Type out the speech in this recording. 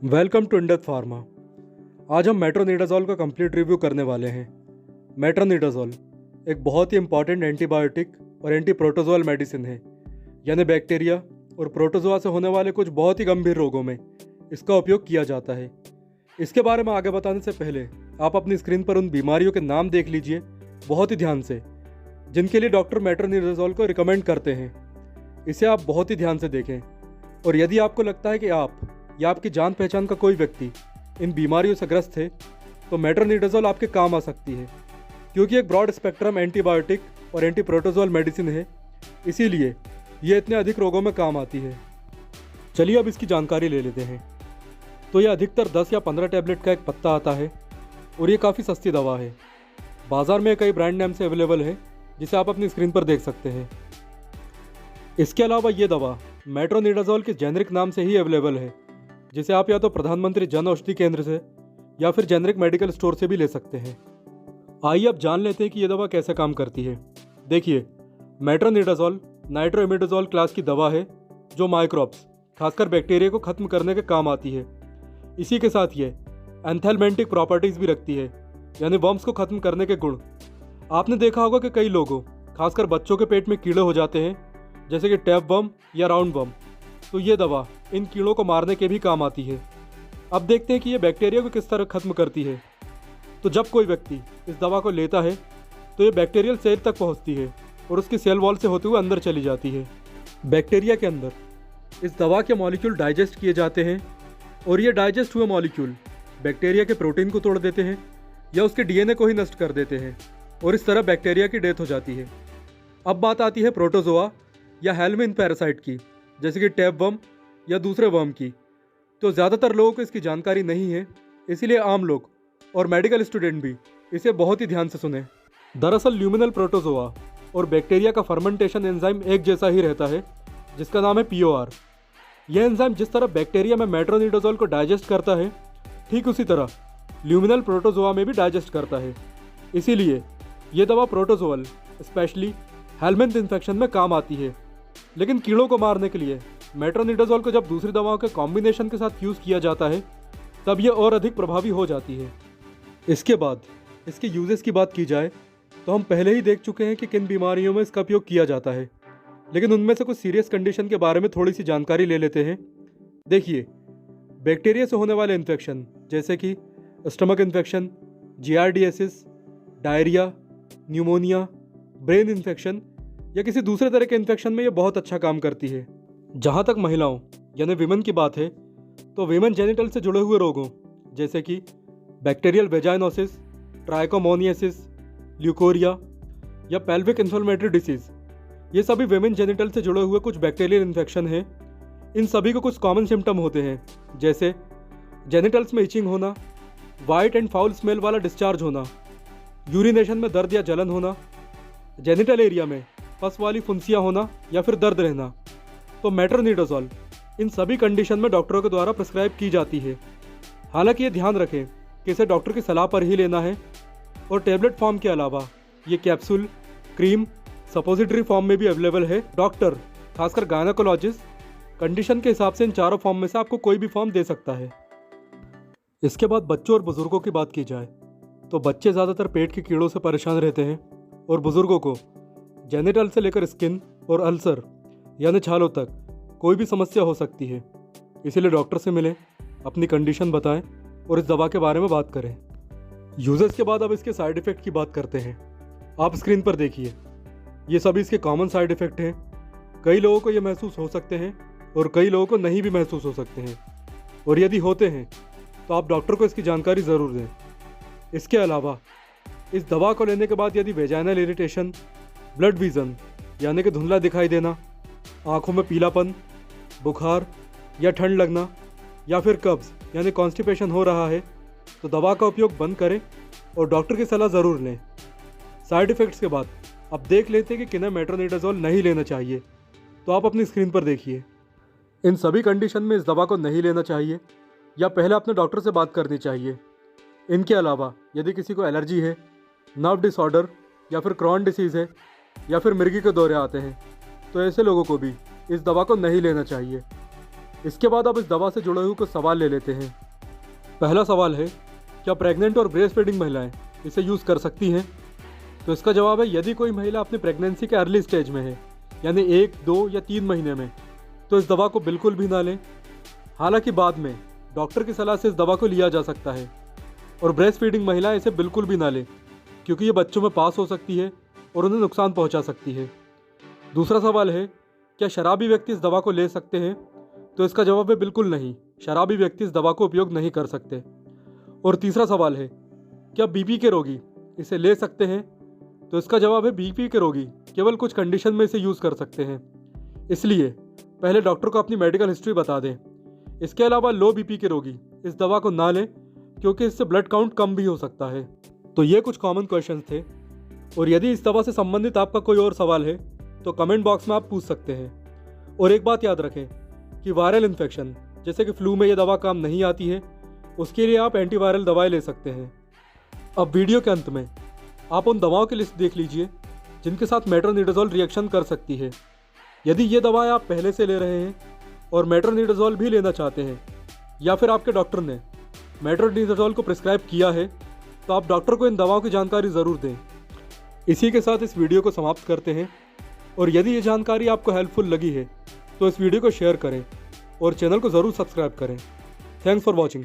Welcome to Indus pharma. आज हम metronidazole का कंप्लीट रिव्यू करने वाले हैं। मेट्रोनिडाज़ोल एक बहुत ही इंपॉर्टेंट एंटीबायोटिक और एंटी प्रोटोजोअल मेडिसिन है, यानी बैक्टीरिया और प्रोटोजोआ से होने वाले कुछ बहुत ही गंभीर रोगों में इसका उपयोग किया जाता है। इसके बारे में आगे बताने से पहले आप अपनी स्क्रीन पर उन बीमारियों के नाम देख लीजिए बहुत ही ध्यान से, जिनके लिए डॉक्टर मेट्रोनिडाज़ोल को रिकमेंड करते हैं। इसे आप बहुत ही ध्यान से देखें, और यदि आपको लगता है कि आप या आपकी जान पहचान का कोई व्यक्ति इन बीमारियों से ग्रस्त है तो मेट्रोनिडाज़ोल आपके काम आ सकती है, क्योंकि एक ब्रॉड स्पेक्ट्रम एंटीबायोटिक और एंटी प्रोटोजोअल मेडिसिन है, इसीलिए ये इतने अधिक रोगों में काम आती है। चलिए अब इसकी जानकारी ले लेते हैं। तो यह अधिकतर 10 या 15 टैबलेट का एक पत्ता आता है और ये काफ़ी सस्ती दवा है। बाज़ार में कई ब्रांड नेम से अवेलेबल है, जिसे आप अपनी स्क्रीन पर देख सकते हैं। इसके अलावा ये दवा मेट्रोनिडाज़ोल के जेनरिक नाम से ही अवेलेबल है, जिसे आप या तो प्रधानमंत्री जन औषधि केंद्र से या फिर जेनरिक मेडिकल स्टोर से भी ले सकते हैं। आइए अब जान लेते हैं कि यह दवा कैसे काम करती है। देखिए, मेट्रोनिडाज़ोल नाइट्रोइमिडाज़ोल क्लास की दवा है जो माइक्रोब्स, खासकर बैक्टीरिया को खत्म करने के काम आती है। इसी के साथ ये एंथेलमेंटिक प्रॉपर्टीज़ भी रखती है, यानी वर्म्स को खत्म करने के गुण। आपने देखा होगा कि कई लोगों, खासकर बच्चों के पेट में कीड़े हो जाते हैं, जैसे कि टैप वर्म या राउंड वर्म, तो ये दवा इन कीड़ों को मारने के भी काम आती है। अब देखते हैं कि ये बैक्टीरिया को किस तरह खत्म करती है। तो जब कोई व्यक्ति इस दवा को लेता है तो ये बैक्टीरियल सेल तक पहुंचती है और उसकी सेल वॉल से होते हुए अंदर चली जाती है। बैक्टीरिया के अंदर इस दवा के मॉलिक्यूल डाइजेस्ट किए जाते हैं, और ये डाइजेस्ट हुए मॉलिक्यूल बैक्टीरिया के प्रोटीन को तोड़ देते हैं या उसके डीएनए को ही नष्ट कर देते हैं, और इस तरह बैक्टीरिया की डेथ हो जाती है। अब बात आती है प्रोटोजोआ या हेल्मिन पैरासाइट की, जैसे कि टैप वर्म या दूसरे वर्म की। तो ज़्यादातर लोगों को इसकी जानकारी नहीं है, इसीलिए आम लोग और मेडिकल स्टूडेंट भी इसे बहुत ही ध्यान से सुने। दरअसल ल्यूमिनल प्रोटोजोआ और बैक्टीरिया का फर्मेंटेशन एंजाइम एक जैसा ही रहता है, जिसका नाम है POR। यह एंजाइम जिस तरह बैक्टीरिया में मेट्रोनिडाज़ोल को डाइजेस्ट करता है, ठीक उसी तरह ल्यूमिनल प्रोटोजोआ में भी डाइजेस्ट करता है। इसीलिए ये दवा प्रोटोजोअल, स्पेशली हेलमिंथ इन्फेक्शन में काम आती है। लेकिन कीड़ों को मारने के लिए मेट्रोनिडाज़ोल को जब दूसरी दवाओं के कॉम्बिनेशन के साथ यूज़ किया जाता है, तब ये और अधिक प्रभावी हो जाती है। इसके बाद इसके यूजेस की बात की जाए तो हम पहले ही देख चुके हैं कि किन बीमारियों में इसका उपयोग किया जाता है, लेकिन उनमें से कुछ सीरियस कंडीशन के बारे में थोड़ी सी जानकारी ले लेते हैं। देखिए, बैक्टीरिया से होने वाले इन्फेक्शन जैसे कि stomach infection, giardiasis, diarrhoea, pneumonia, brain infection या किसी दूसरे तरह के इन्फेक्शन में ये बहुत अच्छा काम करती है। जहाँ तक महिलाओं यानी विमेन की बात है, तो विमेन जेनिटल से जुड़े हुए रोगों जैसे कि बैक्टीरियल वेजाइनोसिस, ट्राइकोमोनियासिस, ल्यूकोरिया या पेल्विक इन्फ्लेमेटरी डिसीज, ये सभी विमेन जेनिटल से जुड़े हुए कुछ बैक्टीरियल इन्फेक्शन हैं। इन सभी को कुछ कॉमन सिम्टम होते हैं, जैसे जेनिटल्स में इचिंग होना, वाइट एंड फाउल स्मेल वाला डिस्चार्ज होना, यूरिनेशन में दर्द या जलन होना, जेनिटल एरिया में पस वाली फुंसियाँ होना या फिर दर्द रहना। तो मेट्रोनिडाज़ोल इन सभी कंडीशन में डॉक्टरों के द्वारा प्रिस्क्राइब की जाती है। हालांकि ये ध्यान रखें कि इसे डॉक्टर की सलाह पर ही लेना है, और टैबलेट फॉर्म के अलावा ये कैप्सूल, क्रीम, सपोजिटरी फॉर्म में भी अवेलेबल है। डॉक्टर, खासकर गायनेकोलॉजिस्ट, कंडीशन के हिसाब से इन चारों फॉर्म में से आपको कोई भी फॉर्म दे सकता है। इसके बाद बच्चों और बुजुर्गों की बात की जाए तो बच्चे ज़्यादातर पेट के कीड़ों से परेशान रहते हैं, और बुजुर्गों को जेनिटल से लेकर स्किन और अल्सर यानी छालों तक कोई भी समस्या हो सकती है। इसीलिए डॉक्टर से मिलें, अपनी कंडीशन बताएं और इस दवा के बारे में बात करें। यूजेस के बाद अब इसके साइड इफ़ेक्ट की बात करते हैं। आप स्क्रीन पर देखिए, ये सभी इसके कॉमन साइड इफ़ेक्ट हैं। कई लोगों को ये महसूस हो सकते हैं और कई लोगों को नहीं भी महसूस हो सकते हैं, और यदि होते हैं तो आप डॉक्टर को इसकी जानकारी ज़रूर दें। इसके अलावा इस दवा को लेने के बाद यदि वेजाइनल इरिटेशन, ब्लड विजन यानी कि धुंधला दिखाई देना, आँखों में पीलापन, बुखार या ठंड लगना, या फिर कब्ज़ यानी कॉन्स्टिपेशन हो रहा है, तो दवा का उपयोग बंद करें और डॉक्टर की सलाह ज़रूर लें। साइड इफ़ेक्ट्स के बाद अब देख लेते हैं कि किन्हें मेट्रोनिडाज़ोल नहीं लेना चाहिए। तो आप अपनी स्क्रीन पर देखिए, इन सभी कंडीशन में इस दवा को नहीं लेना चाहिए या पहले अपने डॉक्टर से बात करनी चाहिए। इनके अलावा यदि किसी को एलर्जी है, नर्व डिसऑर्डर या फिर क्रॉन डिसीज़ है, या फिर मिर्गी के दौरे आते हैं, तो ऐसे लोगों को भी इस दवा को नहीं लेना चाहिए। इसके बाद आप इस दवा से जुड़े हुए कुछ सवाल ले लेते हैं। पहला सवाल है, क्या प्रेग्नेंट और ब्रेस्ट फीडिंग महिलाएं इसे यूज़ कर सकती हैं? तो इसका जवाब है, यदि कोई महिला अपनी प्रेगनेंसी के अर्ली स्टेज में है, यानी 1, 2 या 3 महीने में, तो इस दवा को बिल्कुल भी ना लें। हालांकि बाद में डॉक्टर की सलाह से इस दवा को लिया जा सकता है। और ब्रेस्ट फीडिंग महिलाएं इसे बिल्कुल भी ना लें, क्योंकि ये बच्चों में पास हो सकती है और उन्हें नुकसान पहुंचा सकती है। दूसरा सवाल है, क्या शराबी व्यक्ति इस दवा को ले सकते हैं? तो इसका जवाब है, बिल्कुल नहीं, शराबी व्यक्ति इस दवा को उपयोग नहीं कर सकते। और तीसरा सवाल है, क्या बीपी के रोगी इसे ले सकते हैं? तो इसका जवाब है, बीपी के रोगी केवल कुछ कंडीशन में इसे यूज़ कर सकते हैं, इसलिए पहले डॉक्टर को अपनी मेडिकल हिस्ट्री बता दें। इसके अलावा लो बीपी के रोगी इस दवा को ना लें, क्योंकि इससे ब्लड काउंट कम भी हो सकता है। तो ये कुछ कॉमन क्वेश्चंस थे, और यदि इस दवा से संबंधित आपका कोई और सवाल है तो कमेंट बॉक्स में आप पूछ सकते हैं। और एक बात याद रखें कि वायरल इन्फेक्शन जैसे कि फ्लू में ये दवा काम नहीं आती है, उसके लिए आप एंटीवायरल दवाएं ले सकते हैं। अब वीडियो के अंत में आप उन दवाओं की लिस्ट देख लीजिए जिनके साथ मेट्रोनिडाज़ोल रिएक्शन कर सकती है। यदि ये दवाएं आप पहले से ले रहे हैं और मेट्रोनिडाज़ोल भी लेना चाहते हैं, या फिर आपके डॉक्टर ने मेट्रोनिडाज़ोल को प्रिस्क्राइब किया है, तो आप डॉक्टर को इन दवाओं की जानकारी ज़रूर दें। इसी के साथ इस वीडियो को समाप्त करते हैं, और यदि ये जानकारी आपको हेल्पफुल लगी है तो इस वीडियो को शेयर करें और चैनल को ज़रूर सब्सक्राइब करें। Thanks for watching.